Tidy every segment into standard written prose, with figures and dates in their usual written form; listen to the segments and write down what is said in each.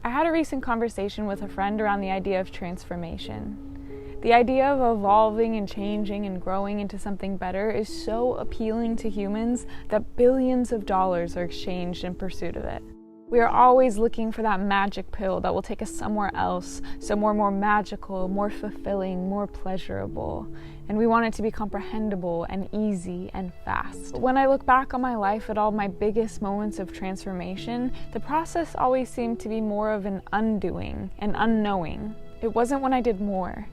I had a recent conversation with a friend around the idea of transformation. The idea of evolving and changing and growing into something better is so appealing to humans that billions of dollars are exchanged in pursuit of it. We are always looking for that magic pill that will take us somewhere else, somewhere more magical, more fulfilling, more pleasurable. And we want it to be comprehensible and easy and fast. When I look back on my life at all my biggest moments of transformation, the process always seemed to be more of an undoing, an unknowing. It wasn't when I did more.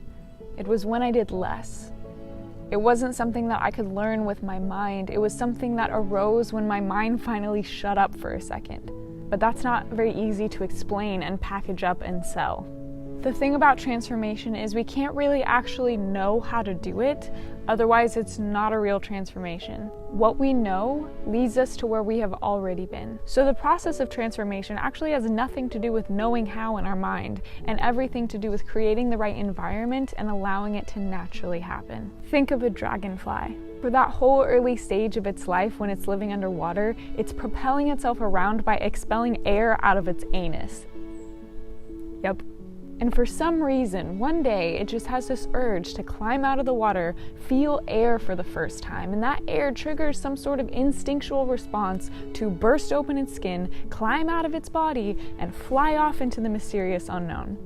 It was when I did less. It wasn't something that I could learn with my mind. It was something that arose when my mind finally shut up for a second. But that's not very easy to explain and package up and sell. The thing about transformation is we can't really actually know how to do it, otherwise it's not a real transformation. What we know leads us to where we have already been. So the process of transformation actually has nothing to do with knowing how in our mind, and everything to do with creating the right environment and allowing it to naturally happen. Think of a dragonfly. For that whole early stage of its life when it's living underwater, it's propelling itself around by expelling air out of its anus. Yep. And for some reason, one day, it just has this urge to climb out of the water, feel air for the first time, and that air triggers some sort of instinctual response to burst open its skin, climb out of its body, and fly off into the mysterious unknown.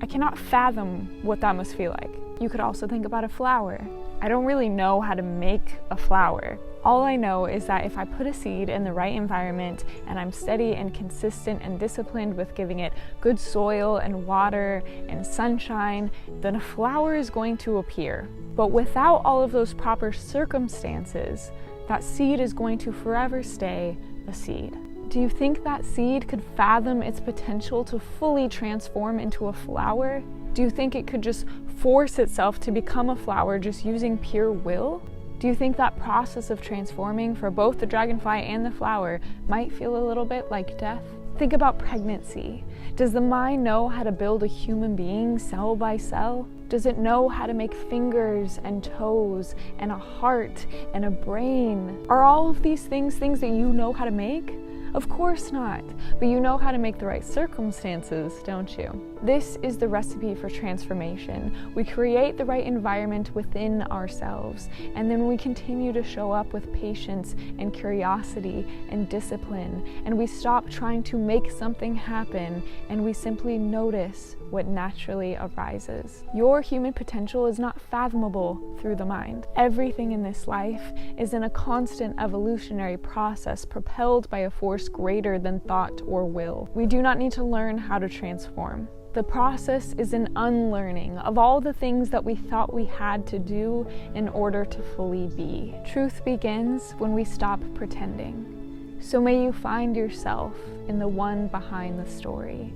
I cannot fathom what that must feel like. You could also think about a flower. I don't really know how to make a flower. All I know is that if I put a seed in the right environment and I'm steady and consistent and disciplined with giving it good soil and water and sunshine, then a flower is going to appear. But without all of those proper circumstances, that seed is going to forever stay a seed. Do you think that seed could fathom its potential to fully transform into a flower? Do you think it could just force itself to become a flower just using pure will? Do you think that process of transforming for both the dragonfly and the flower might feel a little bit like death? Think about pregnancy. Does the mind know how to build a human being cell by cell? Does it know how to make fingers and toes and a heart and a brain? Are all of these things that you know how to make? Of course not, but you know how to make the right circumstances, don't you? This is the recipe for transformation. We create the right environment within ourselves, and then we continue to show up with patience and curiosity and discipline, and we stop trying to make something happen, and we simply notice what naturally arises. Your human potential is not fathomable through the mind. Everything in this life is in a constant evolutionary process propelled by a force greater than thought or will. We do not need to learn how to transform. The process is an unlearning of all the things that we thought we had to do in order to fully be. Truth begins when we stop pretending. So may you find yourself in the one behind the story.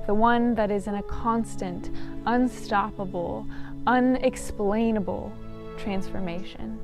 The one that is in a constant, unstoppable, unexplainable transformation.